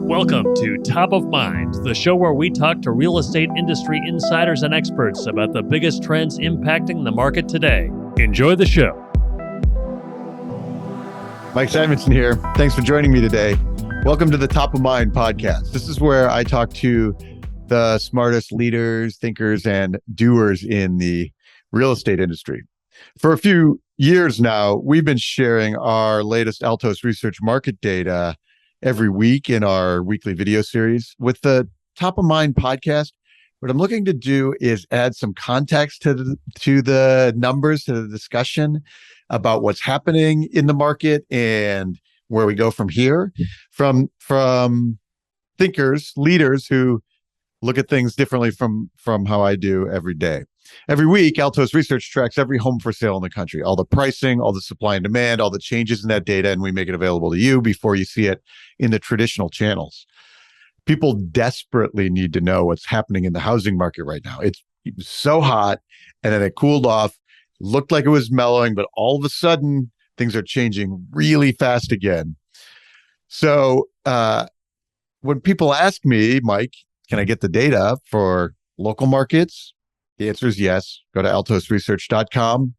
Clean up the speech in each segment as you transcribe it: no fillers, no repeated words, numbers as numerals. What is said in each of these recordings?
Welcome to Top of Mind, the show where we talk to real estate industry insiders and experts about the biggest trends impacting the market today. Enjoy the show. Mike Simonsen here. Thanks for joining me today. Welcome to the Top of Mind podcast. This is where I talk to the smartest leaders, thinkers, and doers in the real estate industry. For a few years now, we've been sharing our latest Altos research market data every week in our weekly video series. With the Top of Mind podcast, what I'm looking to do is add some context to the numbers, to the discussion about what's happening in the market and where we go from here, from thinkers, leaders who look at things differently from how I do every day. Every week, Altos Research tracks every home for sale in the country, all the pricing, all the supply and demand, all the changes in that data, and we make it available to you before you see it in the traditional channels. People desperately need to know what's happening in the housing market right now. It's so hot, and then it cooled off, looked like it was mellowing, but all of a sudden, things are changing really fast again. So when people ask me, Mike, can I get the data for local markets? The answer is yes. Go to altosresearch.com.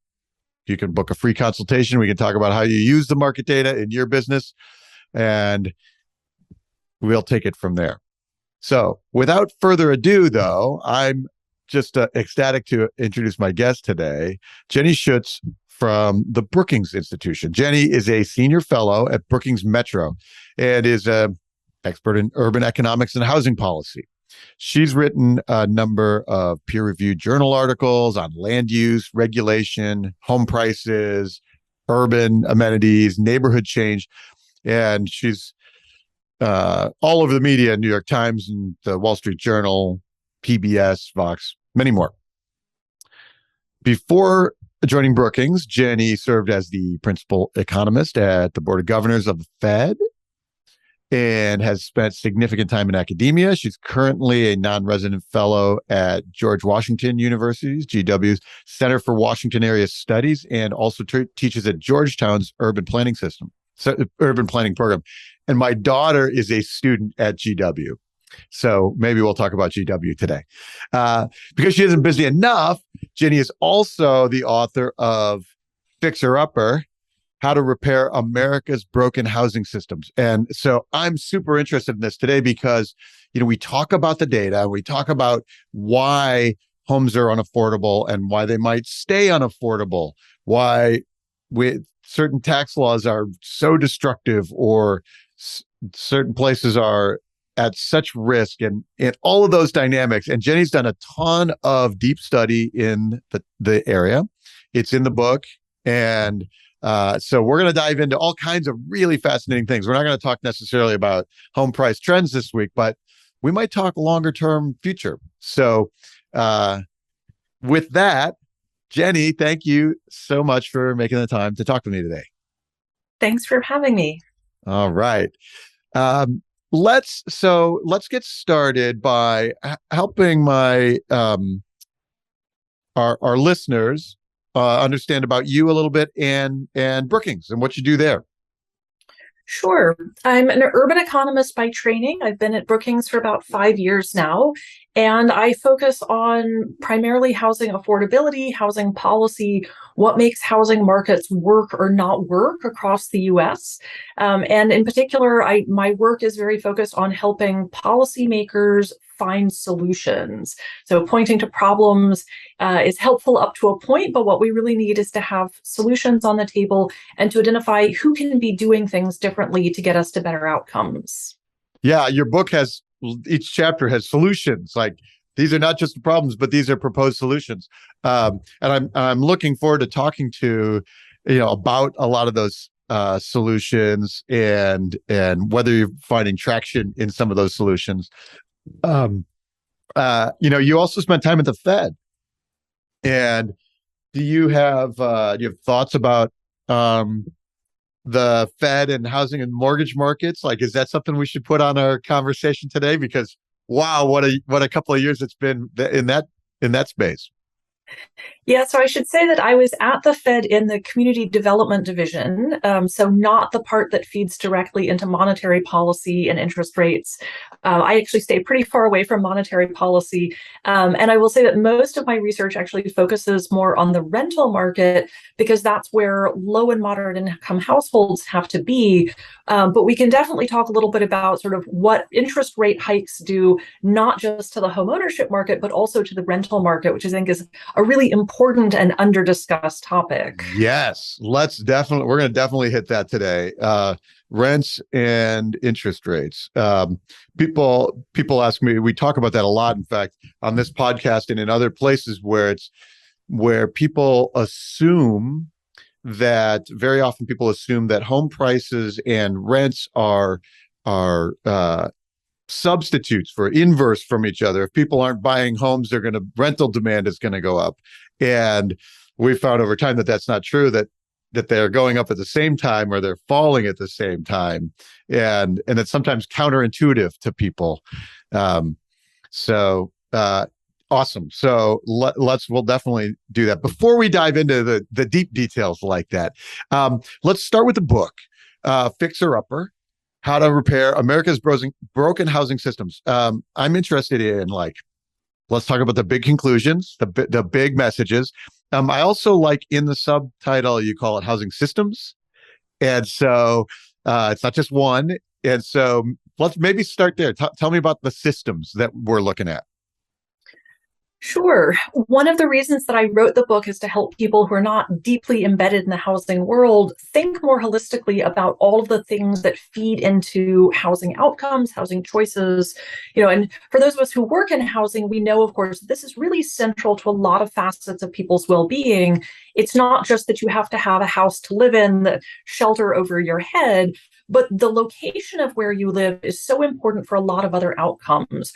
You can book a free consultation. We can talk about how you use the market data in your business, and we'll take it from there. So without further ado, though, I'm just ecstatic to introduce my guest today, Jenny Schuetz from the Brookings Institution. Jenny is a senior fellow at Brookings Metro and is an expert in urban economics and housing policy. She's written a number of peer-reviewed journal articles on land use, regulation, home prices, urban amenities, neighborhood change, and she's all over the media, New York Times and the Wall Street Journal, PBS, Vox, many more. Before joining Brookings, Jenny served as the principal economist at the Board of Governors of the Fed and has spent significant time in academia. She's currently a non-resident fellow at George Washington University's, GW's Center for Washington Area Studies, and also teaches at Georgetown's urban planning program. And my daughter is a student at GW. So maybe we'll talk about GW today. Because she isn't busy enough, Jenny is also the author of Fixer Upper: How to Repair America's Broken Housing Systems. And so I'm super interested in this today because, we talk about the data, we talk about why homes are unaffordable and why they might stay unaffordable, why certain tax laws are so destructive or certain places are at such risk and all of those dynamics. And Jenny's done a ton of deep study in the area. It's in the book. And so we're going to dive into all kinds of really fascinating things. We're not going to talk necessarily about home price trends this week, but we might talk longer term future. So with that, Jenny, thank you so much for making the time to talk to me today. Thanks for having me. All right. Let's get started by helping my our listeners understand about you a little bit and Brookings and what you do there. Sure. I'm an urban economist by training. I've been at Brookings for about 5 years now, and I focus on primarily housing affordability, housing policy, what makes housing markets work or not work across the U.S. And in particular, my work is very focused on helping policymakers find solutions. So pointing to problems is helpful up to a point, but what we really need is to have solutions on the table and to identify who can be doing things differently to get us to better outcomes. Yeah, your book each chapter has solutions. Like, these are not just the problems, but these are proposed solutions. And I'm looking forward to talking to about a lot of those solutions and whether you're finding traction in some of those solutions. You also spent time at the Fed, and do you have thoughts about the Fed and housing and mortgage markets? Like, is that something we should put on our conversation today? Because wow, what a couple of years it's been in that space. Yeah, so I should say that I was at the Fed in the community development division, so not the part that feeds directly into monetary policy and interest rates. I actually stay pretty far away from monetary policy. And I will say that most of my research actually focuses more on the rental market because that's where low and moderate income households have to be. But we can definitely talk a little bit about sort of what interest rate hikes do, not just to the home ownership market, but also to the rental market, which I think is a really important and under-discussed topic. Yes, we're going to definitely hit that today. Rents and interest rates. People ask me, we talk about that a lot, in fact, on this podcast and in other places where people assume that very often people assume that home prices and rents are substitutes for inverse from each other. If people aren't buying homes, rental demand is going to go up. And we found over time that that's not true, that they're going up at the same time or they're falling at the same time. And it's sometimes counterintuitive to people. Awesome. So we'll definitely do that. Before we dive into the deep details like that, let's start with the book, Fixer Upper: How to Repair America's Broken Housing Systems. I'm interested in, let's talk about the big conclusions, the big messages. I also like in the subtitle, you call it Housing Systems. And so it's not just one. And so let's maybe start there. Tell me about the systems that we're looking at. Sure. One of the reasons that I wrote the book is to help people who are not deeply embedded in the housing world think more holistically about all of the things that feed into housing outcomes, housing choices. And for those of us who work in housing, we know, of course, this is really central to a lot of facets of people's well-being. It's not just that you have to have a house to live in, the shelter over your head, but the location of where you live is so important for a lot of other outcomes.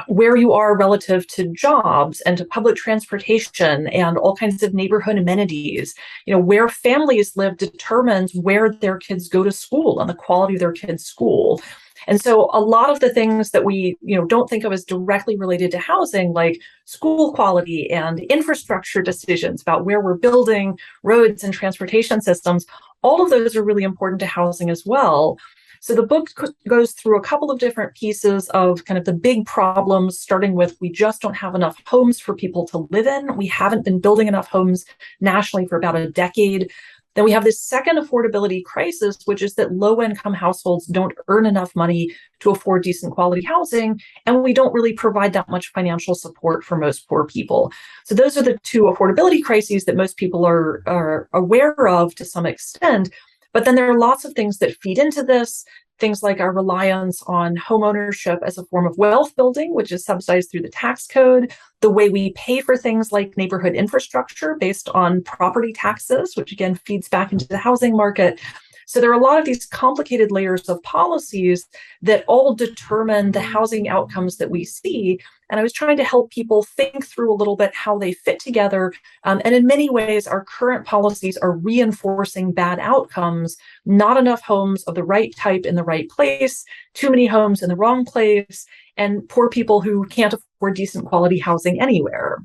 Where you are relative to jobs and to public transportation and all kinds of neighborhood amenities. Where families live determines where their kids go to school and the quality of their kids' school. And so a lot of the things that we, don't think of as directly related to housing, like school quality and infrastructure decisions about where we're building roads and transportation systems, all of those are really important to housing as well. So the book goes through a couple of different pieces of kind of the big problems, starting with we just don't have enough homes for people to live in. We haven't been building enough homes nationally for about a decade. Then we have this second affordability crisis, which is that low-income households don't earn enough money to afford decent quality housing, and we don't really provide that much financial support for most poor people. So those are the two affordability crises that most people are aware of to some extent. But then there are lots of things that feed into this, things like our reliance on homeownership as a form of wealth building, which is subsidized through the tax code, the way we pay for things like neighborhood infrastructure based on property taxes, which again feeds back into the housing market. So there are a lot of these complicated layers of policies that all determine the housing outcomes that we see. And I was trying to help people think through a little bit how they fit together. And in many ways, our current policies are reinforcing bad outcomes, not enough homes of the right type in the right place, too many homes in the wrong place, and poor people who can't afford decent quality housing anywhere.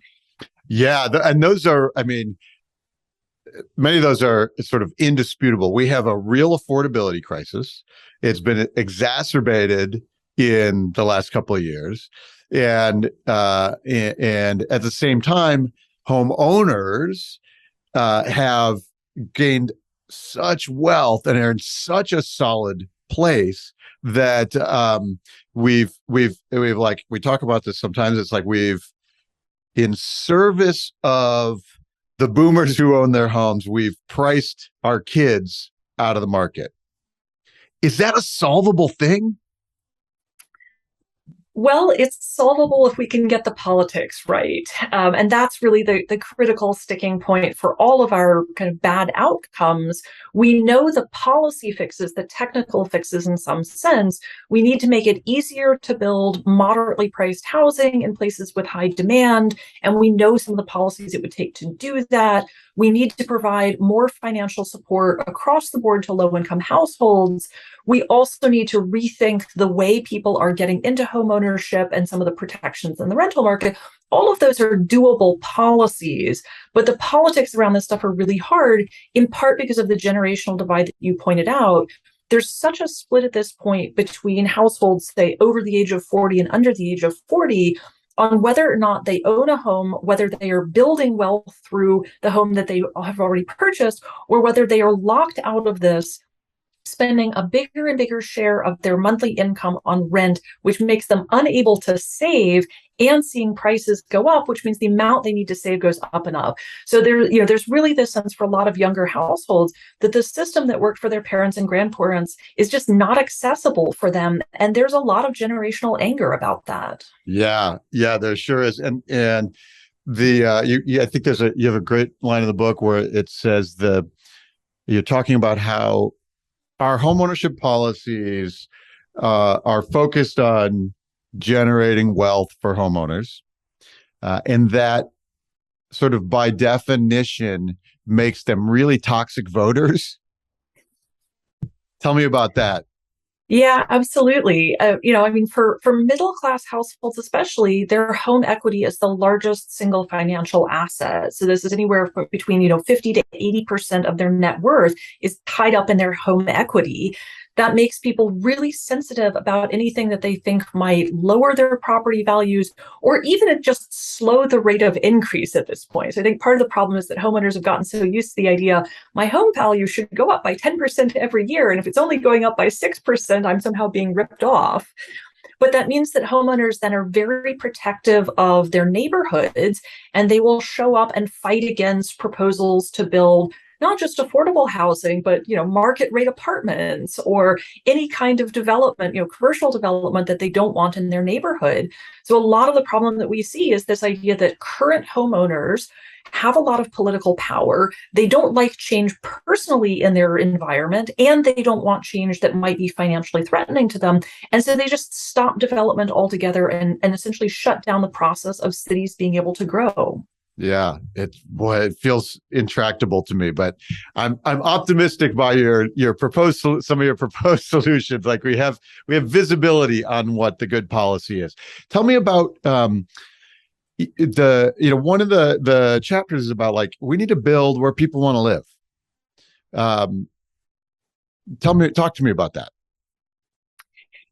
Yeah. And those are, many of those are sort of indisputable. We have a real affordability crisis. It's been exacerbated in the last couple of years. And at the same time, homeowners have gained such wealth and are in such a solid place that we talk about this sometimes. It's like in service of the boomers who own their homes, we've priced our kids out of the market. Is that a solvable thing? Well, it's solvable if we can get the politics right. And that's really the critical sticking point for all of our kind of bad outcomes. We know the policy fixes, the technical fixes in some sense. We need to make it easier to build moderately priced housing in places with high demand. And we know some of the policies it would take to do that. We need to provide more financial support across the board to low-income households. We also need to rethink the way people are getting into home ownership and some of the protections in the rental market. all of those are doable policies, but the politics around this stuff are really hard, in part because of the generational divide that you pointed out. There's such a split at this point between households, say, over the age of 40 and under the age of 40, on whether or not they own a home, whether they are building wealth through the home that they have already purchased, or whether they are locked out of this, spending a bigger and bigger share of their monthly income on rent, which makes them unable to save, and seeing prices go up, which means the amount they need to save goes up and up. So there's really this sense for a lot of younger households that the system that worked for their parents and grandparents is just not accessible for them. And there's a lot of generational anger about that. Yeah, there sure is. And the I think you have a great line in the book where it says you're talking about how our homeownership policies are focused on generating wealth for homeowners, and that sort of by definition makes them really toxic voters. Tell me about that. Yeah, absolutely. For middle class households, especially, their home equity is the largest single financial asset. So this is anywhere between 50 to 80% of their net worth is tied up in their home equity. That makes people really sensitive about anything that they think might lower their property values or even just slow the rate of increase at this point. So I think part of the problem is that homeowners have gotten so used to the idea, my home value should go up by 10% every year. And if it's only going up by 6%, I'm somehow being ripped off. But that means that homeowners then are very protective of their neighborhoods, and they will show up and fight against proposals to build not just affordable housing, but market rate apartments or any kind of development, commercial development that they don't want in their neighborhood. So a lot of the problem that we see is this idea that current homeowners have a lot of political power. They don't like change personally in their environment, and they don't want change that might be financially threatening to them. And so they just stop development altogether and essentially shut down the process of cities being able to grow. Yeah, it feels intractable to me, but I'm optimistic by your proposed some of your proposed solutions. Like we have visibility on what the good policy is. Tell me about one of the chapters is about like we need to build where people want to live. Talk to me about that.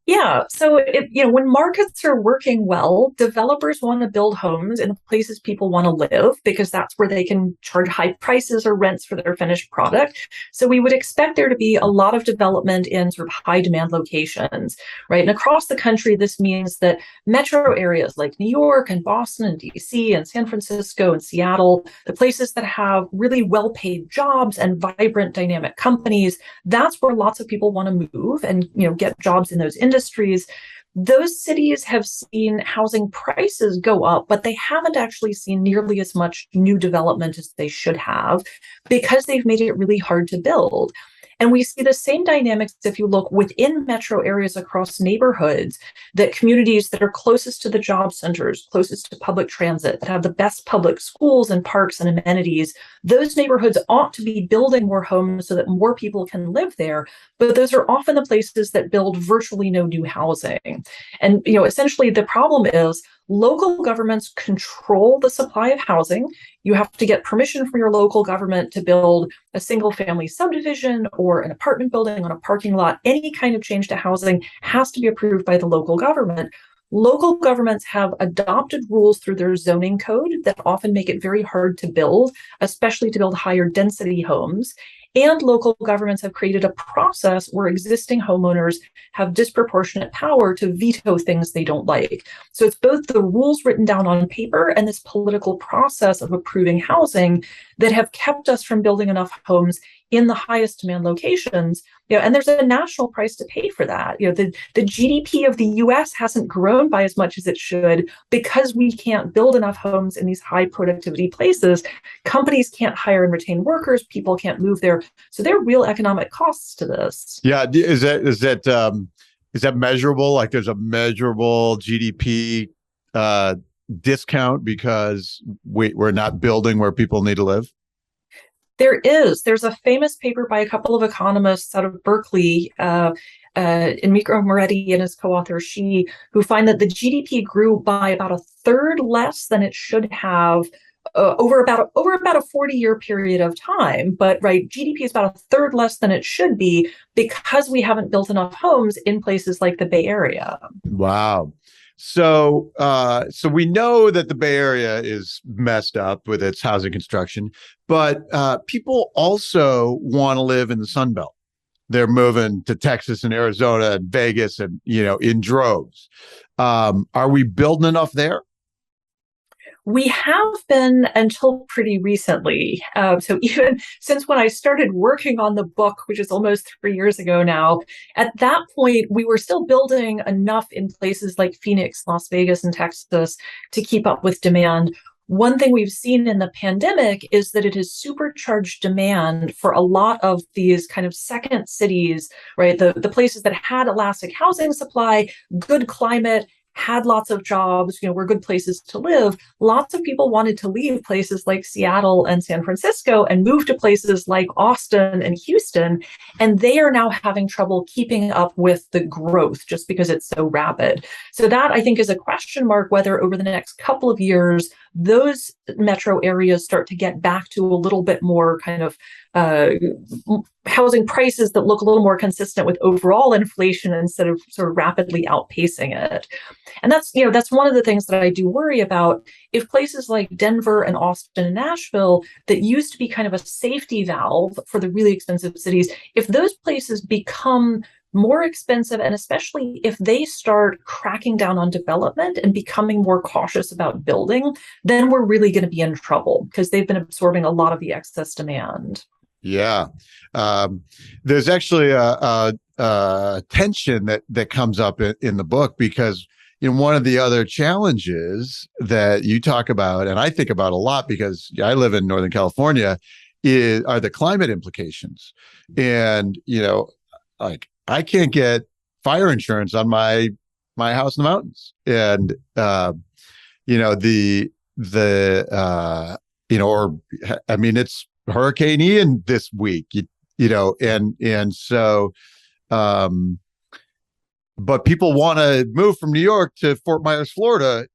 Yeah. So, when markets are working well, developers want to build homes in the places people want to live because that's where they can charge high prices or rents for their finished product. So we would expect there to be a lot of development in sort of high demand locations, right? And across the country, this means that metro areas like New York and Boston and DC and San Francisco and Seattle, the places that have really well-paid jobs and vibrant dynamic companies, that's where lots of people want to move and, get jobs in those industries. Those cities have seen housing prices go up, but they haven't actually seen nearly as much new development as they should have because they've made it really hard to build. And we see the same dynamics if you look within metro areas across neighborhoods, that communities that are closest to the job centers, closest to public transit, that have the best public schools and parks and amenities, those neighborhoods ought to be building more homes so that more people can live there. But those are often the places that build virtually no new housing. And, essentially the problem is local governments control the supply of housing. You have to get permission from your local government to build a single family subdivision or an apartment building on a parking lot. Any kind of change to housing has to be approved by the local government. Local governments have adopted rules through their zoning code that often make it very hard to build, especially to build higher density homes. And local governments have created a process where existing homeowners have disproportionate power to veto things they don't like. So it's both the rules written down on paper and this political process of approving housing that have kept us from building enough homes in the highest demand locations. And there's a national price to pay for that. The GDP of the US hasn't grown by as much as it should because we can't build enough homes in these high productivity places. Companies can't hire and retain workers. People can't move there. So there are real economic costs to this. Yeah. Is that measurable? Like there's a measurable GDP discount because we're not building where people need to live? There's a famous paper by a couple of economists out of Berkeley, Enrico Moretti and his co-author Shi, who find that the GDP grew by about a third less than it should have over about a 40-year period of time. But right, GDP is about a third less than it should be because we haven't built enough homes in places like the Bay Area. Wow. So we know that the Bay Area is messed up with its housing construction, but people also want to live in the Sun Belt. They're moving to Texas and Arizona and Vegas and, in droves. Are we building enough there? We have been until pretty recently. So even since when I started working on the book, which is almost 3 years ago now, at that point, we were still building enough in places like Phoenix, Las Vegas, and Texas to keep up with demand. One thing we've seen in the pandemic is that it has supercharged demand for a lot of these kind of second cities, right? The places that had elastic housing supply, good climate, had lots of jobs, were good places to live. Lots of people wanted to leave places like Seattle and San Francisco and move to places like Austin and Houston. And they are now having trouble keeping up with the growth just because it's so rapid. So that, I think, is a question mark whether over the next couple of years, those metro areas start to get back to a little bit more kind of housing prices that look a little more consistent with overall inflation instead of sort of rapidly outpacing it. And that's one of the things that I do worry about. If places like Denver and Austin and Nashville that used to be kind of a safety valve for the really expensive cities, if those places become more expensive, and especially if they start cracking down on development and becoming more cautious about building, then we're really going to be in trouble because they've been absorbing a lot of the excess demand. Yeah. There's actually a tension that comes up in the book because one of the other challenges that you talk about, and I think about a lot because I live in Northern California, are the climate implications. And, like I can't get fire insurance on my house in the mountains. And, it's Hurricane Ian this week, and so, but people want to move from New York to Fort Myers, Florida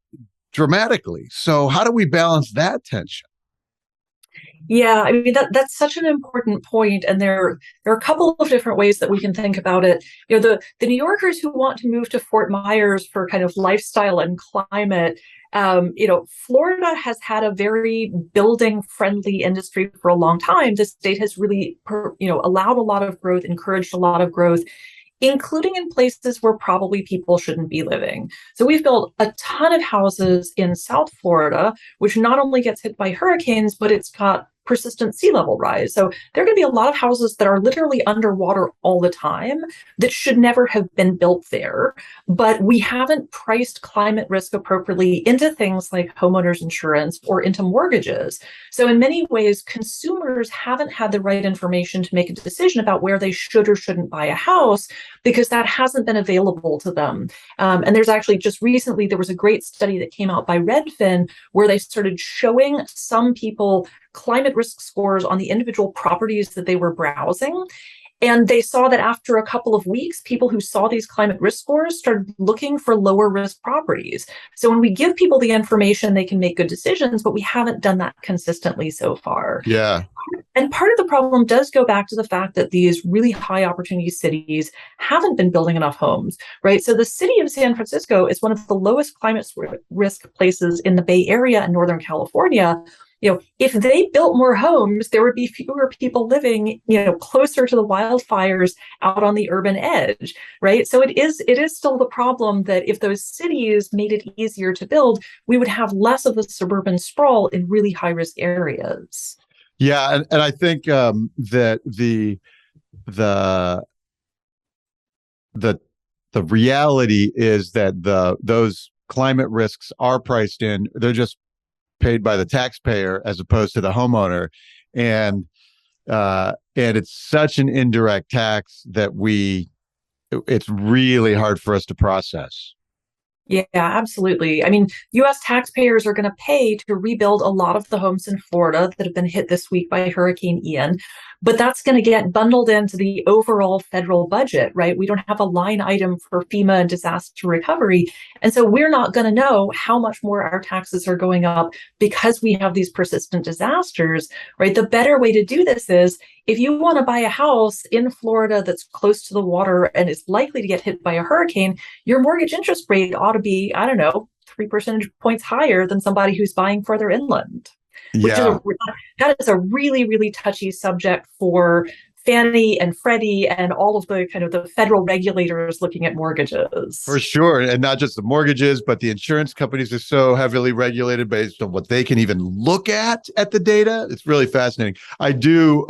dramatically. So how do we balance that tension? Yeah, I mean that's such an important point, and there are a couple of different ways that we can think about it. The New Yorkers who want to move to Fort Myers for kind of lifestyle and climate, Florida has had a very building-friendly industry for a long time. The state has really, allowed a lot of growth, encouraged a lot of growth, including in places where probably people shouldn't be living. So we've built a ton of houses in South Florida, which not only gets hit by hurricanes, but it's got persistent sea level rise. So there are going to be a lot of houses that are literally underwater all the time that should never have been built there. But we haven't priced climate risk appropriately into things like homeowners insurance or into mortgages. So in many ways, consumers haven't had the right information to make a decision about where they should or shouldn't buy a house because that hasn't been available to them. And there's actually just recently, there was a great study that came out by Redfin where they started showing some people climate risk scores on the individual properties that they were browsing. And they saw that after a couple of weeks, people who saw these climate risk scores started looking for lower risk properties. So when we give people the information, they can make good decisions, but we haven't done that consistently so far. Yeah. And part of the problem does go back to the fact that these really high opportunity cities haven't been building enough homes, right? So the city of San Francisco is one of the lowest climate risk places in the Bay Area and Northern California. If they built more homes, there would be fewer people living, closer to the wildfires out on the urban edge, right? So it is still the problem that if those cities made it easier to build, we would have less of the suburban sprawl in really high risk areas. Yeah, and I think that the reality is that those climate risks are priced in. They're just paid by the taxpayer as opposed to the homeowner, and it's such an indirect tax that it's really hard for us to process. Yeah, absolutely. I mean, US taxpayers are going to pay to rebuild a lot of the homes in Florida that have been hit this week by Hurricane Ian, but that's going to get bundled into the overall federal budget, right? We don't have a line item for FEMA and disaster recovery. And so we're not going to know how much more our taxes are going up because we have these persistent disasters, right? The better way to do this is if you want to buy a house in Florida that's close to the water and is likely to get hit by a hurricane, your mortgage interest rate ought to be, I don't know, 3 percentage points higher than somebody who's buying further inland, which is Yeah. that is a really, really touchy subject for Fannie and Freddie and all of the kind of the federal regulators looking at mortgages. For sure. And not just the mortgages, but the insurance companies are so heavily regulated based on what they can even look at the data. It's really fascinating. I do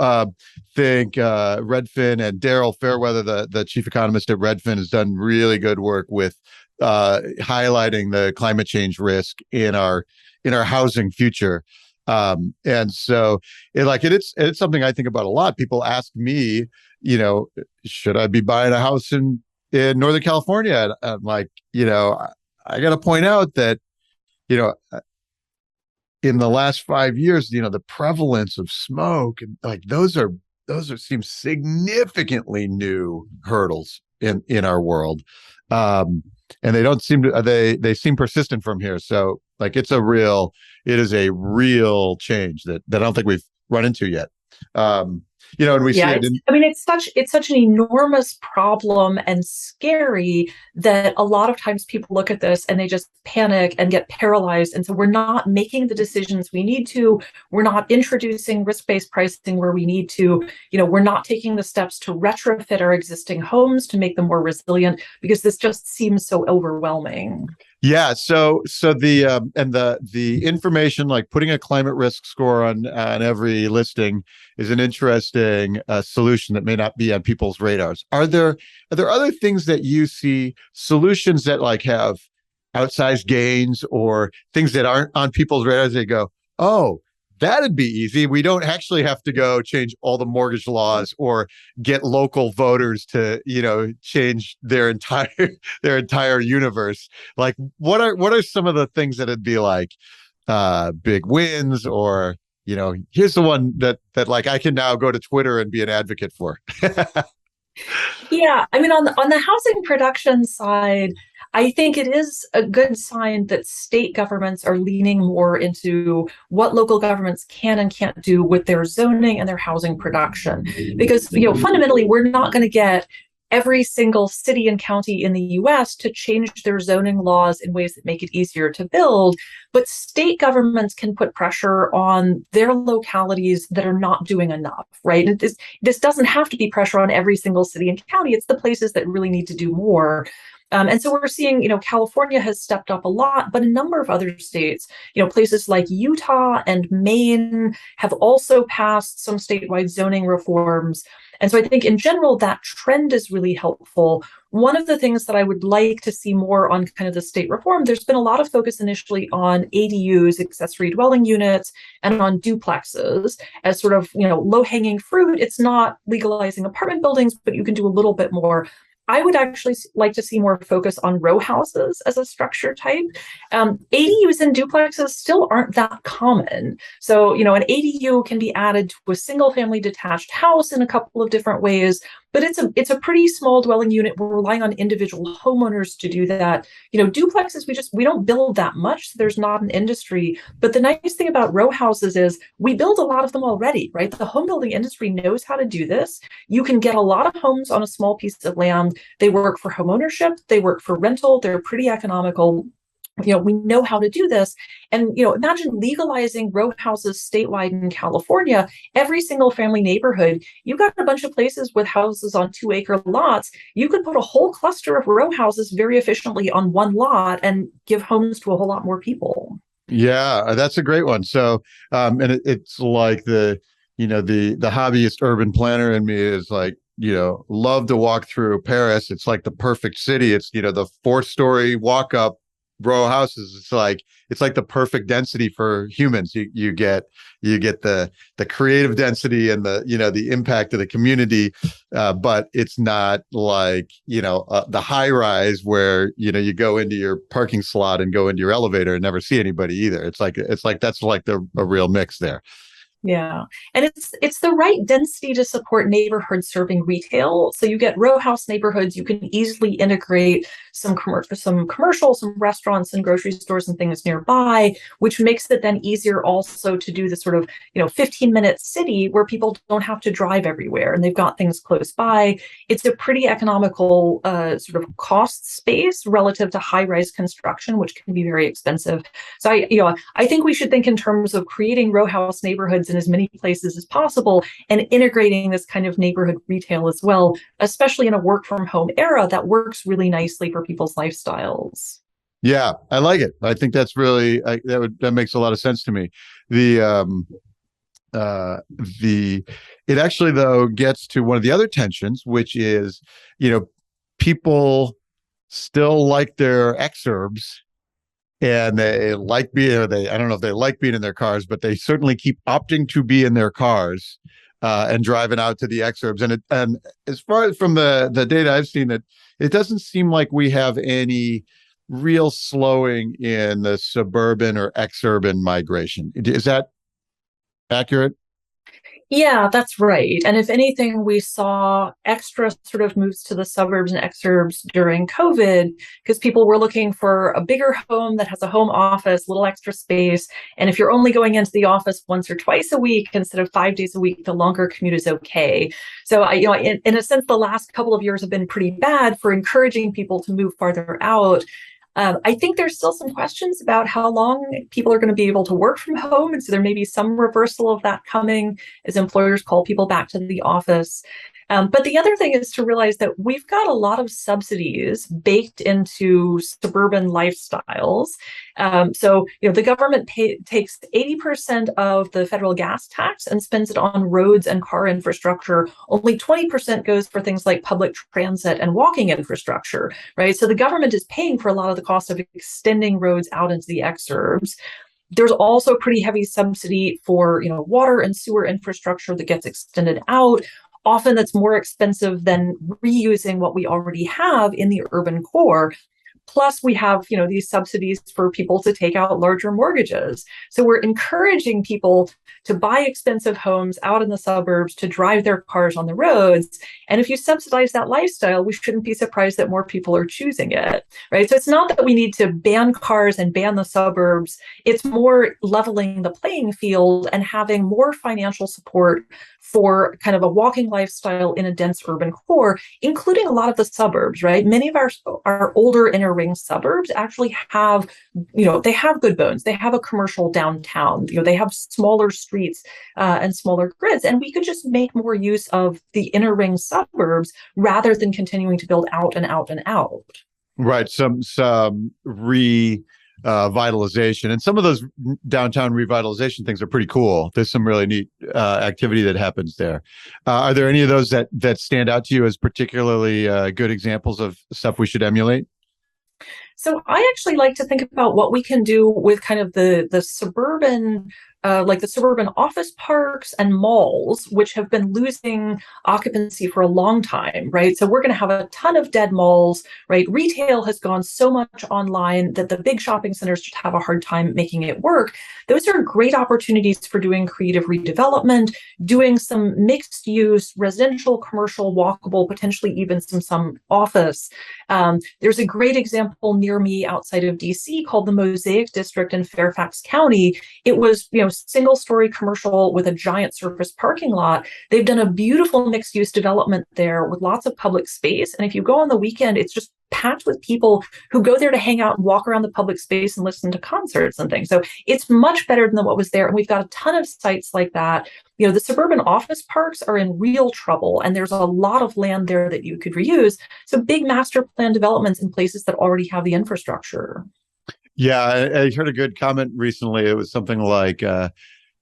think Redfin and Daryl Fairweather, the chief economist at Redfin, has done really good work with highlighting the climate change risk in our housing future. And so it's something I think about a lot. People ask me, should I be buying a house in Northern California? And I'm like, I got to point out that, you know, in the last 5 years, the prevalence of smoke and like those seem significantly new hurdles in our world. And they don't seem to, they seem persistent from here. So like, it is a real change that I don't think we've run into yet. And we see it in, I mean, it's such an enormous problem and scary that a lot of times people look at this and they just panic and get paralyzed. And so we're not making the decisions we need to. We're not introducing risk-based pricing where we need to. We're not taking the steps to retrofit our existing homes to make them more resilient because this just seems so overwhelming. Yeah. So the information, like putting a climate risk score on every listing, is an interesting solution that may not be on people's radars. Are there other things that you see, solutions that like have outsized gains or things that aren't on people's radars? They go, oh, that'd be easy. We don't actually have to go change all the mortgage laws or get local voters to, change their entire universe. Like, what are some of the things that it'd be like big wins, or, here's the one that like I can now go to Twitter and be an advocate for. Yeah, I mean, on the housing production side, I think it is a good sign that state governments are leaning more into what local governments can and can't do with their zoning and their housing production. Because, fundamentally, we're not going to get every single city and county in the US to change their zoning laws in ways that make it easier to build. But state governments can put pressure on their localities that are not doing enough, right? And this doesn't have to be pressure on every single city and county. It's the places that really need to do more. And so we're seeing, California has stepped up a lot, but a number of other states, places like Utah and Maine have also passed some statewide zoning reforms. And so I think in general, that trend is really helpful. One of the things that I would like to see more on kind of the state reform, there's been a lot of focus initially on ADUs, accessory dwelling units, and on duplexes as sort of, low-hanging fruit. It's not legalizing apartment buildings, but you can do a little bit more. I would actually like to see more focus on row houses as a structure type. ADUs and duplexes still aren't that common. So, an ADU can be added to a single family detached house in a couple of different ways, but it's a pretty small dwelling unit. We're relying on individual homeowners to do that. Duplexes, we don't build that much, so there's not an industry. But the nice thing about row houses is we build a lot of them already, right? The home building industry knows how to do this. You can get a lot of homes on a small piece of land. They work for home ownership, they work for rental, they're pretty economical. We know how to do this. And, imagine legalizing row houses statewide in California. Every single family neighborhood, you've got a bunch of places with houses on 2-acre lots. You could put a whole cluster of row houses very efficiently on one lot and give homes to a whole lot more people. Yeah, that's a great one. So, and it's like the hobbyist urban planner in me is like, love to walk through Paris. It's like the perfect city. It's, the 4-story walk up row houses. It's like the perfect density for humans. You get the creative density and the impact of the community, but it's not like the high rise where you go into your parking slot and go into your elevator and never see anybody either. It's like that's like a real mix there. Yeah. And it's the right density to support neighborhoods serving retail. So you get row house neighborhoods, you can easily integrate some commercial, some restaurants and grocery stores and things nearby, which makes it then easier also to do the sort of, 15-minute city where people don't have to drive everywhere and they've got things close by. It's a pretty economical sort of cost space relative to high-rise construction, which can be very expensive. So I think we should think in terms of creating row house neighborhoods in as many places as possible and integrating this kind of neighborhood retail as well, especially in a work from home era that works really nicely for people's lifestyles. Yeah, I like it. I think that's really that makes a lot of sense to me. It actually though gets to one of the other tensions, which is people still like their exurbs. And they like being, I don't know if they like being in their cars, but they certainly keep opting to be in their cars and driving out to the exurbs. And as far as from the data I've seen, that it doesn't seem like we have any real slowing in the suburban or exurban migration. Is that accurate? Yeah, that's right. And if anything, we saw extra sort of moves to the suburbs and exurbs during COVID because people were looking for a bigger home that has a home office, a little extra space. And if you're only going into the office once or twice a week instead of 5 days a week, the longer commute is okay. So, in a sense, the last couple of years have been pretty bad for encouraging people to move farther out. I think there's still some questions about how long people are going to be able to work from home. And so there may be some reversal of that coming as employers call people back to the office. But the other thing is to realize that we've got a lot of subsidies baked into suburban lifestyles. So, the government takes 80% of the federal gas tax and spends it on roads and car infrastructure. Only 20% goes for things like public transit and walking infrastructure, right? So the government is paying for a lot of the cost of extending roads out into the exurbs. There's also pretty heavy subsidy for, water and sewer infrastructure that gets extended out. Often that's more expensive than reusing what we already have in the urban core. Plus, we have, these subsidies for people to take out larger mortgages. So we're encouraging people to buy expensive homes out in the suburbs, to drive their cars on the roads. And if you subsidize that lifestyle, we shouldn't be surprised that more people are choosing it, right? So it's not that we need to ban cars and ban the suburbs. It's more leveling the playing field and having more financial support for kind of a walking lifestyle in a dense urban core, including a lot of the suburbs, right? Many of our older inner ring suburbs actually have, they have good bones. They have a commercial downtown. They have smaller streets and smaller grids. And we could just make more use of the inner ring suburbs rather than continuing to build out and out and out. Right. Some revitalization, and some of those downtown revitalization things are pretty cool. There's some really neat activity that happens there. Are there any of those that stand out to you as particularly good examples of stuff we should emulate? So I actually like to think about what we can do with kind of the suburban, like the suburban office parks and malls, which have been losing occupancy for a long time, right? So we're going to have a ton of dead malls, right? Retail has gone so much online that the big shopping centers just have a hard time making it work. Those are great opportunities for doing creative redevelopment, doing some mixed use, residential, commercial, walkable, potentially even some office. There's a great example near me outside of DC called the Mosaic District in Fairfax County. It was, single-story commercial with a giant surface parking lot. They've done a beautiful mixed-use development there with lots of public space. And if you go on the weekend, it's just packed with people who go there to hang out and walk around the public space and listen to concerts and things. So it's much better than what was there. And we've got a ton of sites like that. The suburban office parks are in real trouble, and there's a lot of land there that you could reuse. So big master plan developments in places that already have the infrastructure. Yeah, I heard a good comment recently. It was something like,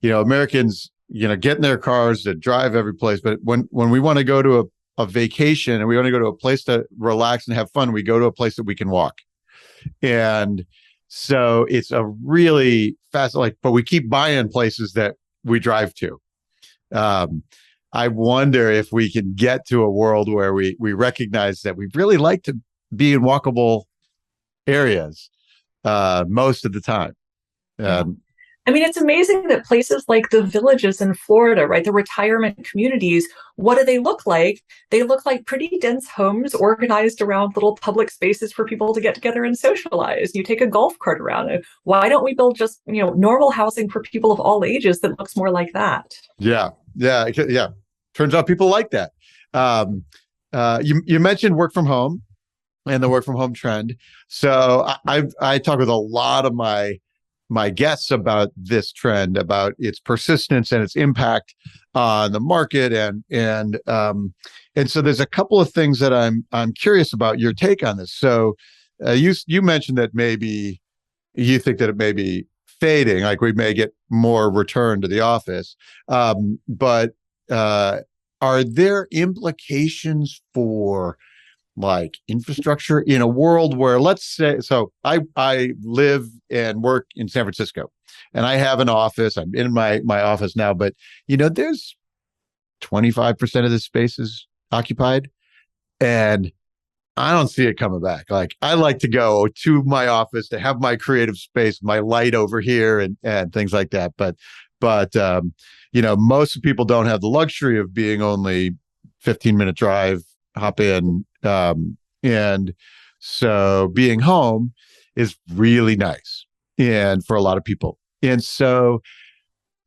Americans, get in their cars to drive every place. But when we want to go to a vacation and we want to go to a place to relax and have fun, we go to a place that we can walk. And So it's a really fast, like, but we keep buying places that we drive to. Um, I wonder if we can get to a world where we recognize that we really like to be in walkable areas most of the time. Yeah. Um, I mean, it's amazing that places like the villages in Florida, right, the retirement communities, what do they look like? They look like pretty dense homes organized around little public spaces for people to get together and socialize. You take a golf cart around it. Why don't we build just, normal housing for people of all ages that looks more like that? yeah. Turns out people like that. Um, you mentioned work from home and the work from home trend. So I talk with a lot of my guests about this trend, about its persistence and its impact on the market, and so there's a couple of things that I'm curious about your take on this. So you mentioned that maybe you think that it may be fading, like we may get more return to the office, but are there implications for like infrastructure in a world where, let's say, so I live and work in San Francisco, and I have an office. I'm in my office now, but there's 25% of the space is occupied, and I don't see it coming back. Like, I like to go to my office to have my creative space, my light over here, and things like that. But most people don't have the luxury of being only 15-minute drive, hop in. And so being home is really nice, and for a lot of people. And so,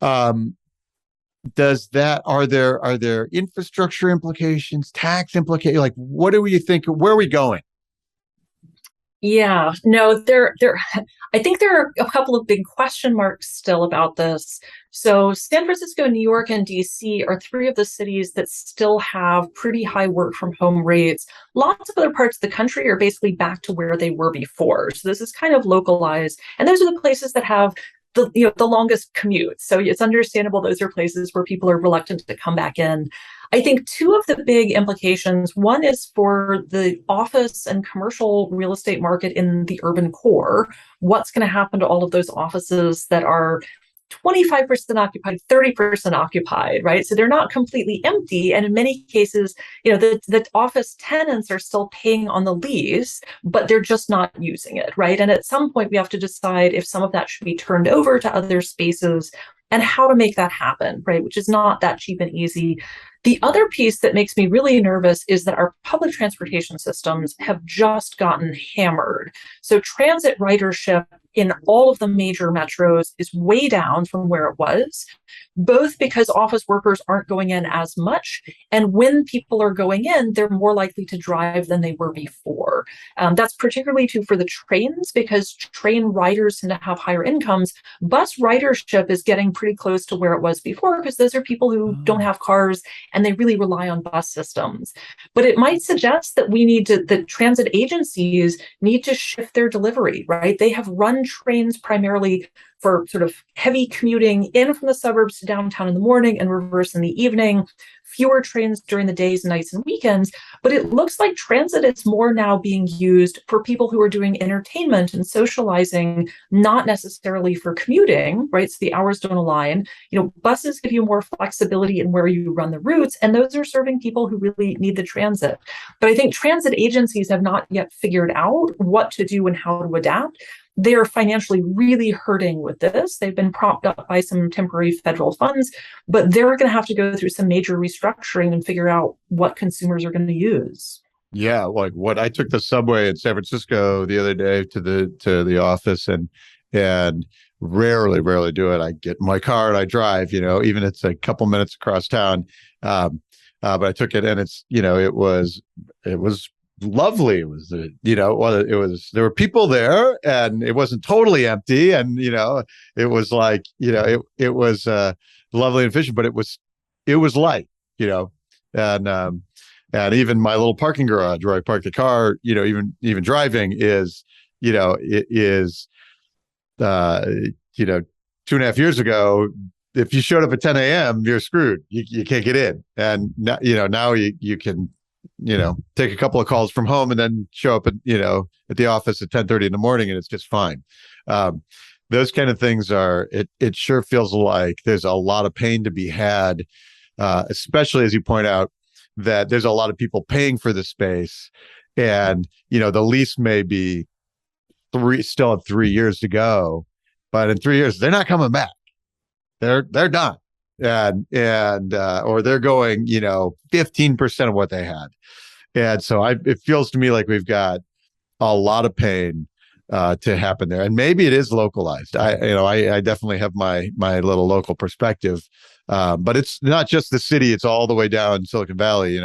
are there infrastructure implications, tax implications? Like, what do you think? Where are we going? Yeah, no, I think there are a couple of big question marks still about this. So San Francisco, New York, and DC are three of the cities that still have pretty high work from home rates. Lots of other parts of the country are basically back to where they were before. So this is kind of localized. And those are the places that have the longest commute. So it's understandable those are places where people are reluctant to come back in. I think two of the big implications, one is for the office and commercial real estate market in the urban core. What's going to happen to all of those offices that are 25% occupied, 30% occupied, right? So they're not completely empty. And in many cases, the office tenants are still paying on the lease, but they're just not using it, right? And at some point, we have to decide if some of that should be turned over to other spaces and how to make that happen, right? Which is not that cheap and easy. The other piece that makes me really nervous is that our public transportation systems have just gotten hammered. So transit ridership in all of the major metros is way down from where it was, both because office workers aren't going in as much. And when people are going in, they're more likely to drive than they were before. That's particularly true for the trains because train riders tend to have higher incomes. Bus ridership is getting pretty close to where it was before because those are people who don't have cars and they really rely on bus systems. But it might suggest that the transit agencies need to shift their delivery, right? They have run trains primarily for sort of heavy commuting in from the suburbs to downtown in the morning and reverse in the evening, fewer trains during the days, nights, and weekends. But it looks like transit is more now being used for people who are doing entertainment and socializing, not necessarily for commuting, right? So the hours don't align. Buses give you more flexibility in where you run the routes, and those are serving people who really need the transit. But I think transit agencies have not yet figured out what to do and how to adapt. They're financially really hurting with this. They've been propped up by some temporary federal funds, but they're going to have to go through some major restructuring and figure out what consumers are going to use. Yeah, like what I took the subway in San Francisco the other day to the office, and rarely do it. I get in my car and I drive, even it's a couple minutes across town. But I took it, and it was lovely. It was, there were people there, and it wasn't totally empty, and it was like, it was lovely and efficient, but it was light, and even my little parking garage where I park the car, even driving is, it is, 2.5 years ago, if you showed up at 10 a.m., you're screwed. You can't get in. And now, now you can take a couple of calls from home and then show up at the office at 10:30 in the morning and it's just fine. Those kind of things it sure feels like there's a lot of pain to be had, especially as you point out that there's a lot of people paying for the space, and the lease may be still have 3 years to go, but in 3 years they're not coming back. They're done, and or they're going 15% of what they had, and so it feels to me like we've got a lot of pain to happen there, and maybe it is localized. I definitely have my little local perspective, but it's not just the city; it's all the way down Silicon Valley.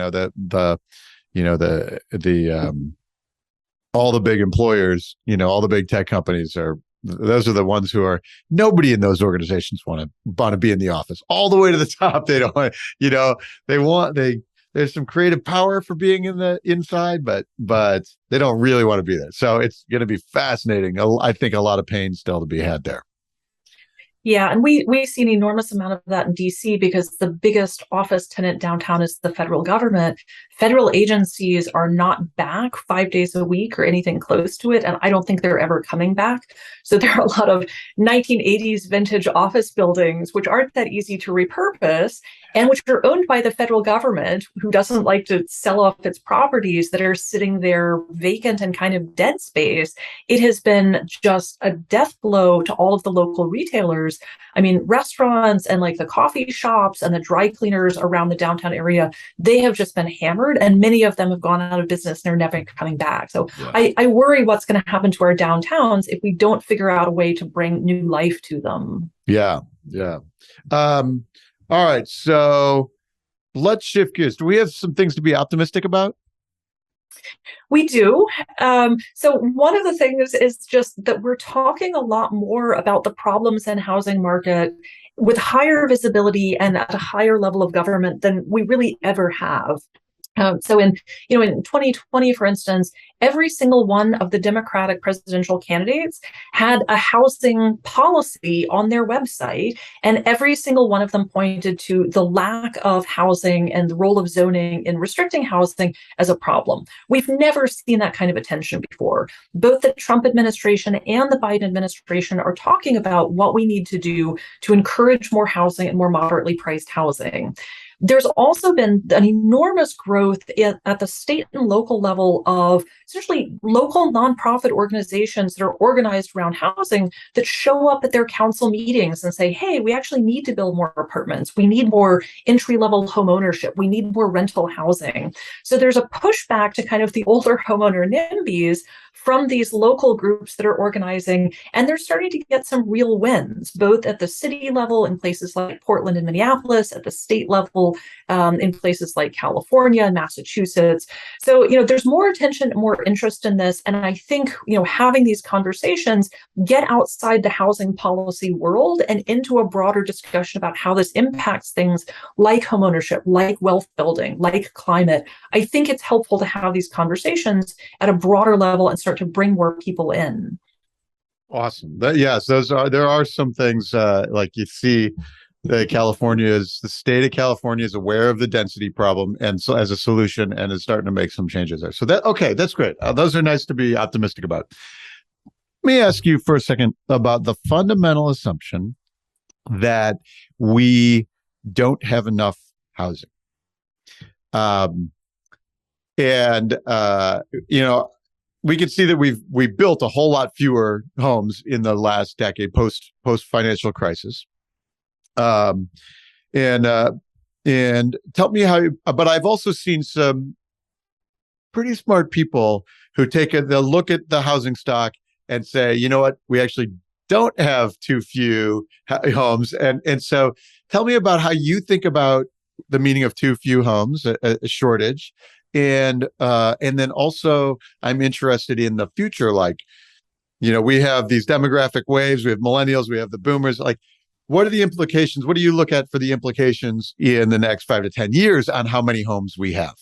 All the big employers, all the big tech companies those are the ones who are, nobody in those organizations want to be in the office all the way to the top. They don't want, there's some creative power for being in the inside, but they don't really want to be there. So it's going to be fascinating. I think a lot of pain still to be had there. Yeah, and we see an enormous amount of that in DC because the biggest office tenant downtown is the federal government. Federal agencies are not back 5 days a week or anything close to it, and I don't think they're ever coming back. So there are a lot of 1980s vintage office buildings which aren't that easy to repurpose and which are owned by the federal government, who doesn't like to sell off its properties, that are sitting there vacant and kind of dead space. It has been just a death blow to all of the local retailers. I mean, restaurants and like the coffee shops and the dry cleaners around the downtown area, they have just been hammered, and many of them have gone out of business and they're never coming back. So yeah. I worry what's going to happen to our downtowns if we don't figure out a way to bring new life to them. Yeah. All right. So let's shift gears. Do we have some things to be optimistic about? We do. So one of the things is just that we're talking a lot more about the problems in housing market with higher visibility and at a higher level of government than we really ever have. So in 2020, for instance, every single one of the Democratic presidential candidates had a housing policy on their website, and every single one of them pointed to the lack of housing and the role of zoning in restricting housing as a problem. We've never seen that kind of attention before. Both the Trump administration and the Biden administration are talking about what we need to do to encourage more housing and more moderately priced housing. There's also been an enormous growth at the state and local level of essentially local nonprofit organizations that are organized around housing that show up at their council meetings and say, hey, we actually need to build more apartments. We need more entry-level home ownership. We need more rental housing. So there's a pushback to kind of the older homeowner NIMBYs from these local groups that are organizing, and they're starting to get some real wins, both at the city level in places like Portland and Minneapolis, at the state level in places like California and Massachusetts. So, there's more attention, more interest in this, and I think, having these conversations get outside the housing policy world and into a broader discussion about how this impacts things like homeownership, like wealth building, like climate. I think it's helpful to have these conversations at a broader level and start to bring more people in. Awesome. Yes, there are some things like you see that the state of California is aware of the density problem, and so as a solution, and is starting to make some changes there. So that's great. Those are nice to be optimistic about. Let me ask you for a second about the fundamental assumption that we don't have enough housing. We can see that we built a whole lot fewer homes in the last decade post financial crisis. And tell me but I've also seen some pretty smart people who they'll look at the housing stock and say, you know what, we actually don't have too few homes. And so tell me about how you think about the meaning of too few homes, a shortage. And then also I'm interested in the future, like, we have these demographic waves, we have millennials, we have the boomers, like, what are the implications? What do you look at for the implications in the next 5 to 10 years on how many homes we have?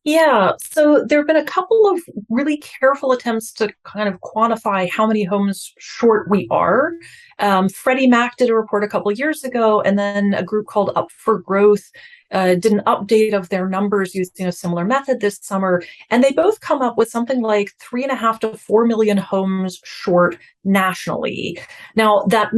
Yeah, so there have been a couple of really careful attempts to kind of quantify how many homes short we are. Freddie Mac did a report a couple of years ago, and then a group called Up for Growth did an update of their numbers using a similar method this summer, and they both come up with something like 3.5 to 4 million homes short nationally. Now that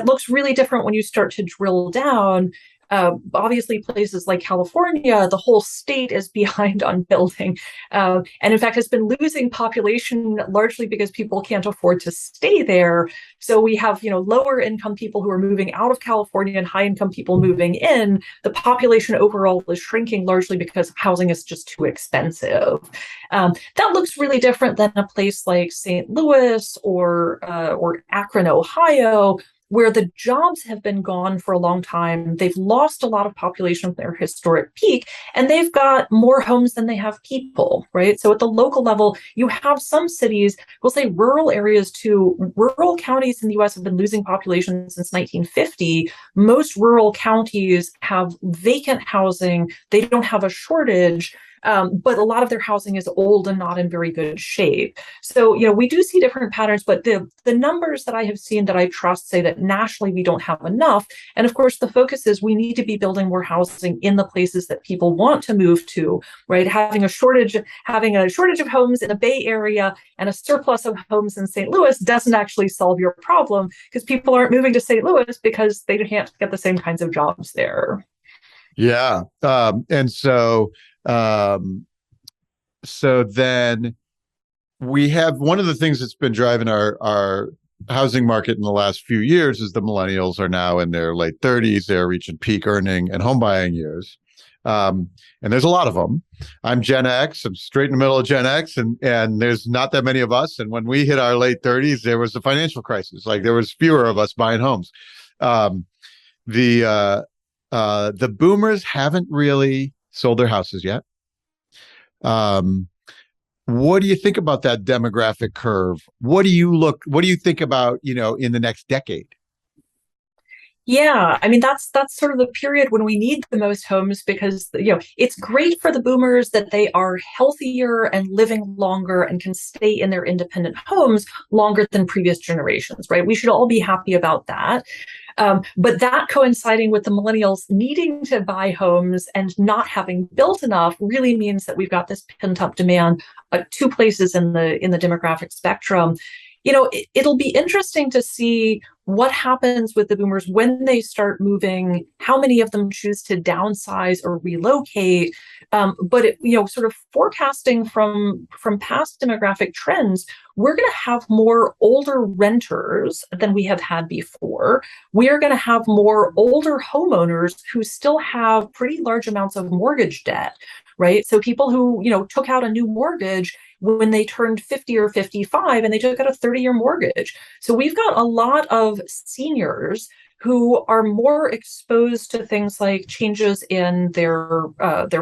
looks really different when you start to drill down. Obviously, places like California, the whole state is behind on building, and in fact has been losing population largely because people can't afford to stay there. So we have, lower income people who are moving out of California and high income people moving in. The population overall is shrinking largely because housing is just too expensive. That looks really different than a place like St. Louis or Akron, Ohio, where the jobs have been gone for a long time. They've lost a lot of population from their historic peak, and they've got more homes than they have people, right? So at the local level, you have some cities, we'll say rural areas too. Rural counties in the US have been losing population since 1950. Most rural counties have vacant housing. They don't have a shortage. But a lot of their housing is old and not in very good shape. So, we do see different patterns, but the numbers that I have seen that I trust say that nationally we don't have enough. And of course, the focus is we need to be building more housing in the places that people want to move to, right? Having a shortage of homes in the Bay Area and a surplus of homes in St. Louis doesn't actually solve your problem, because people aren't moving to St. Louis because they can't get the same kinds of jobs there. Yeah. And so then we have one of the things that's been driving our housing market in the last few years is the millennials are now in their late 30s. They're reaching peak earning and home buying years. And there's a lot of them. I'm Gen X. I'm straight in the middle of Gen X, and there's not that many of us. And when we hit our late 30s, there was a financial crisis. Like, there was fewer of us buying homes. The boomers haven't really sold their houses yet. What do you think about that demographic curve? What do you think about, in the next decade? Yeah, I mean that's sort of the period when we need the most homes, because it's great for the boomers that they are healthier and living longer and can stay in their independent homes longer than previous generations, right? We should all be happy about that. But that coinciding with the millennials needing to buy homes and not having built enough really means that we've got this pent up demand at two places in the demographic spectrum. It'll be interesting to see what happens with the boomers when they start moving, how many of them choose to downsize or relocate. Sort of forecasting from past demographic trends, we're going to have more older renters than we have had before. We are going to have more older homeowners who still have pretty large amounts of mortgage debt, right? So people who, took out a new mortgage when they turned 50 or 55 and they took out a 30-year mortgage. So we've got a lot of seniors who are more exposed to things like changes in their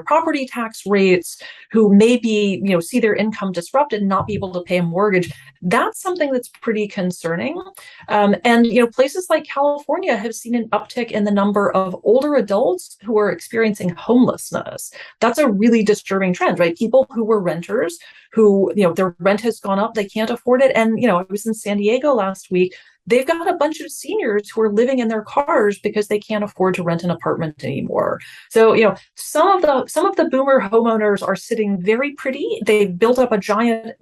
property tax rates, who maybe see their income disrupted and not be able to pay a mortgage. That's something that's pretty concerning. And places like California have seen an uptick in the number of older adults who are experiencing homelessness. That's a really disturbing trend, right? People who were renters, who their rent has gone up, they can't afford it. And I was in San Diego last week. They've got a bunch of seniors who are living in their cars because they can't afford to rent an apartment anymore. So, some of the boomer homeowners are sitting very pretty. They've built up a giant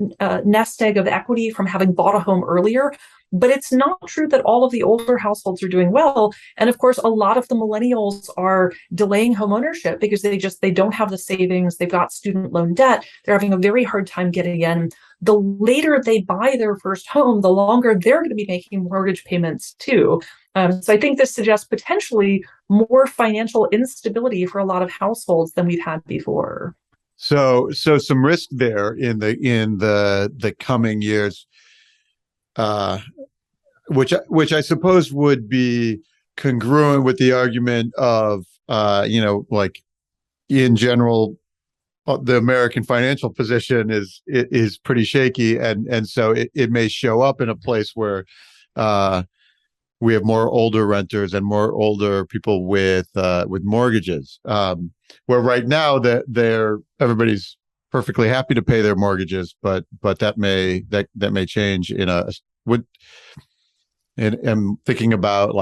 nest egg of equity from having bought a home earlier. But it's not true that all of the older households are doing well. And of course, a lot of the millennials are delaying home ownership because they don't have the savings. They've got student loan debt. They're having a very hard time getting in. The later they buy their first home, the longer they're going to be making mortgage payments too. So I think this suggests potentially more financial instability for a lot of households than we've had before. So some risk there in the coming years, which I suppose would be congruent with the argument of like, in general, the American financial position is pretty shaky, and so it may show up in a place where we have more older renters and more older people with mortgages, where right now that everybody's perfectly happy to pay their mortgages, but that may change in a would. And I'm thinking about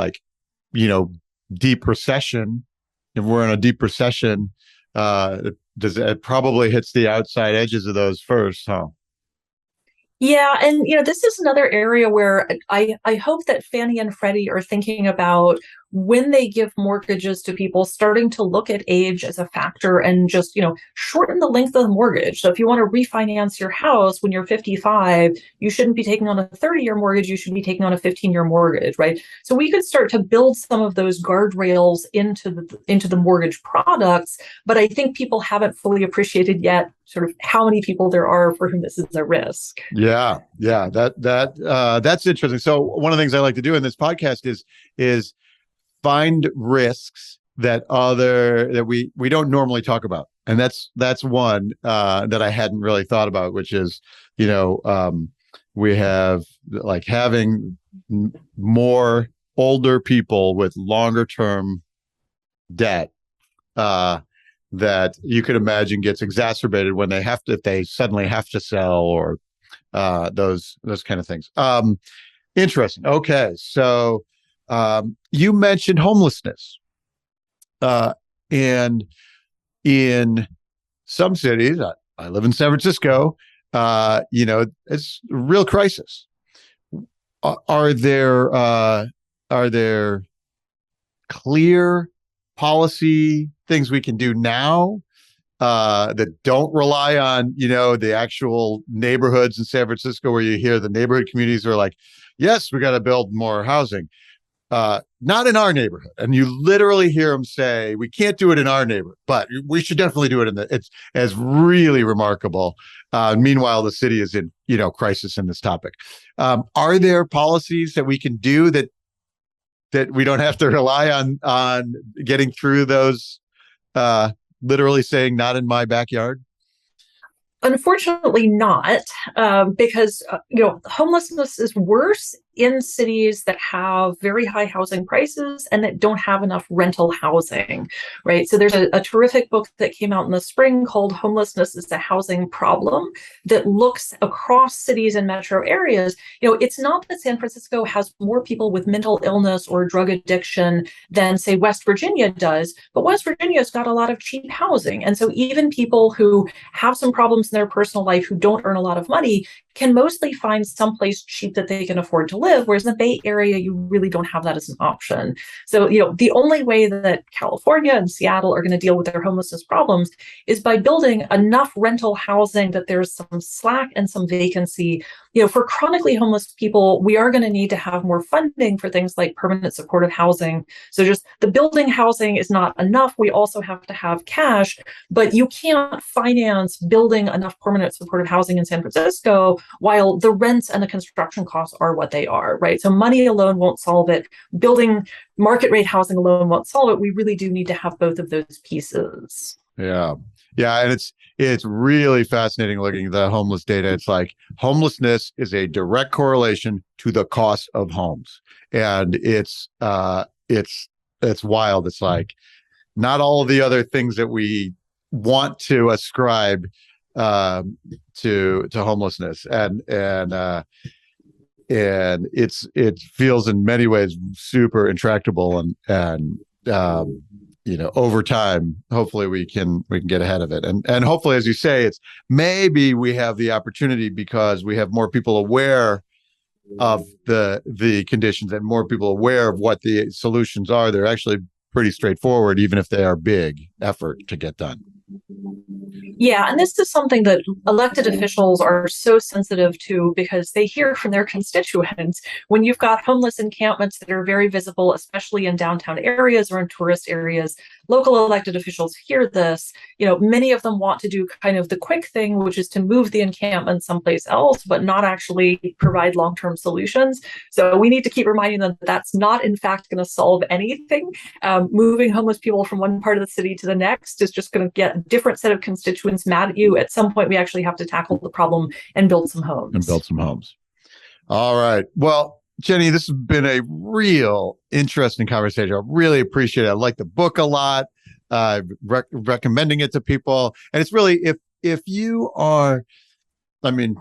deep recession. If we're in a deep recession, it probably hits the outside edges of those first, huh? Yeah, and this is another area where I hope that Fannie and Freddie are thinking about when they give mortgages to people, starting to look at age as a factor and just, shorten the length of the mortgage. So if you want to refinance your house when you're 55, you shouldn't be taking on a 30-year mortgage, you should be taking on a 15-year mortgage, right? So we could start to build some of those guardrails into the mortgage products, but I think people haven't fully appreciated yet sort of how many people there are for whom this is a risk. Yeah, that's interesting. So one of the things I like to do in this podcast is find risks that we don't normally talk about, and that's one that I hadn't really thought about, which is we have having more older people with longer term debt that you could imagine gets exacerbated when if they suddenly have to sell, or those kind of things. Interesting. Okay, so you mentioned homelessness, and in some cities, I live in San Francisco. It's a real crisis. Are there clear policy things we can do now that don't rely on the actual neighborhoods in San Francisco, where you hear the neighborhood communities are like, yes, we got to build more housing, not in our neighborhood, and you literally hear them say, we can't do it in our neighborhood, but we should definitely do it it's really remarkable. Meanwhile, the city is in crisis in this topic. Are there policies that we can do that we don't have to rely on getting through those, literally saying not in my backyard? Unfortunately not, because homelessness is worse in cities that have very high housing prices and that don't have enough rental housing, right? So there's a terrific book that came out in the spring called Homelessness is a Housing Problem that looks across cities and metro areas. It's not that San Francisco has more people with mental illness or drug addiction than, say, West Virginia does, but West Virginia's got a lot of cheap housing. And so even people who have some problems in their personal life, who don't earn a lot of money, can mostly find someplace cheap that they can afford to live, whereas in the Bay Area, you really don't have that as an option. So, the only way that California and Seattle are going to deal with their homelessness problems is by building enough rental housing that there's some slack and some vacancy. For chronically homeless people, we are going to need to have more funding for things like permanent supportive housing. So just the building housing is not enough. We also have to have cash, but you can't finance building enough permanent supportive housing in San Francisco while the rents and the construction costs are what they are, right? So money alone won't solve it. Building market rate housing alone won't solve it. We really do need to have both of those pieces. Yeah. And it's really fascinating looking at the homeless data. It's like homelessness is a direct correlation to the cost of homes. And it's wild. It's like not all of the other things that we want to ascribe to homelessness, and it feels in many ways super intractable, and over time, hopefully we can get ahead of it, and hopefully, as you say, it's maybe we have the opportunity because we have more people aware of the conditions and more people aware of what the solutions are. They're actually pretty straightforward, even if they are big effort to get done. Yeah, and this is something that elected officials are so sensitive to because they hear from their constituents. When you've got homeless encampments that are very visible, especially in downtown areas or in tourist areas, local elected officials hear this. Many of them want to do kind of the quick thing, which is to move the encampment someplace else, but not actually provide long-term solutions. So we need to keep reminding them that that's not, in fact, going to solve anything. Moving homeless people from one part of the city to the next is just going to get a different set of constituents mad at you. At some point, we actually have to tackle the problem and build some homes. All right. Well, Jenny, this has been a real interesting conversation. I really appreciate it. I like the book a lot. Recommending it to people. And it's really, if you are, I mean,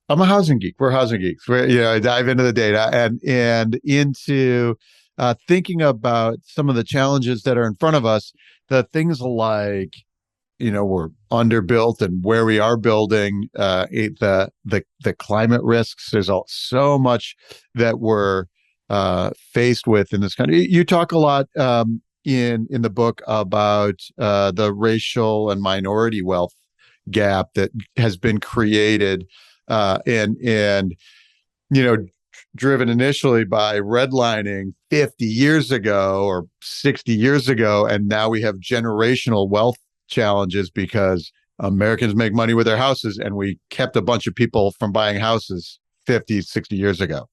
I'm a housing geek. We're housing geeks. I dive into the data and into thinking about some of the challenges that are in front of us. The things like, we're underbuilt and where we are building, the climate risks. There's so much that we're faced with in this country. You talk a lot in the book about the racial and minority wealth gap that has been created. And driven initially by redlining 50 years ago or 60 years ago. And now we have generational wealth challenges because Americans make money with their houses, and we kept a bunch of people from buying houses 50, 60 years ago.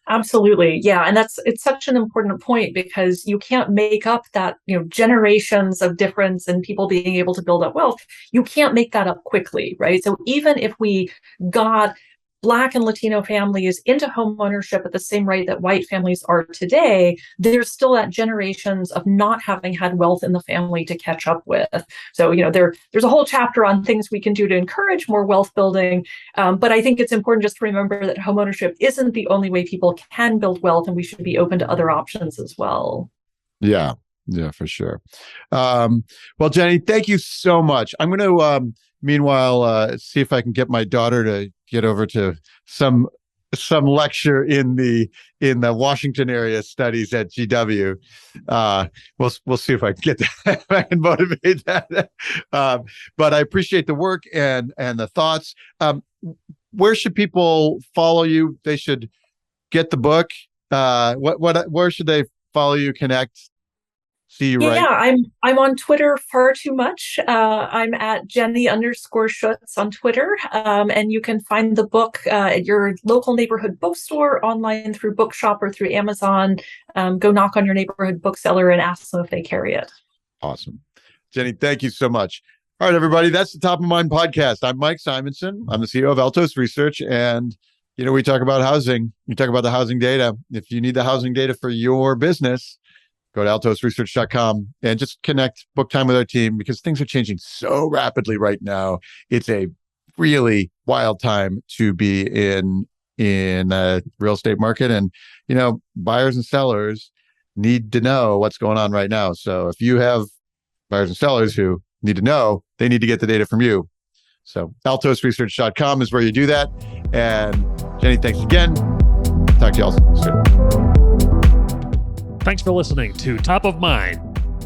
Absolutely. Yeah. And it's such an important point, because you can't make up that, generations of difference in people being able to build up wealth. You can't make that up quickly, right? So even if we got Black and Latino families into home ownership at the same rate that white families are today, there's still that generations of not having had wealth in the family to catch up with. So, there's a whole chapter on things we can do to encourage more wealth building. But I think it's important just to remember that home ownership isn't the only way people can build wealth, and we should be open to other options as well. Yeah, for sure. Well, Jenny, thank you so much. I'm going to, meanwhile, see if I can get my daughter to get over to some lecture in the Washington area studies at GW. We'll see if I can get that, if I can motivate that. But I appreciate the work and the thoughts. Where should people follow you? They should get the book. Where should they follow you, connect? See you, right? Yeah, I'm on Twitter far too much. I'm at Jenny_Schuetz on Twitter. And you can find the book at your local neighborhood bookstore, online through Bookshop or through Amazon. Go knock on your neighborhood bookseller and ask them if they carry it. Awesome. Jenny, thank you so much. All right, everybody, that's the Top of Mind podcast. I'm Mike Simonsen. I'm the CEO of Altos Research, and we talk about housing. We talk about the housing data. If you need the housing data for your business, go to altosresearch.com and just connect, book time with our team, because things are changing so rapidly right now. It's a really wild time to be in a real estate market, and buyers and sellers need to know what's going on right now. So if you have buyers and sellers who need to know, they need to get the data from you. So altosresearch.com is where you do that. And Jenny, thanks again. Talk to you all soon. Thanks for listening to Top of Mind.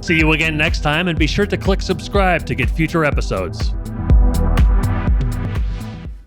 See you again next time, and be sure to click subscribe to get future episodes.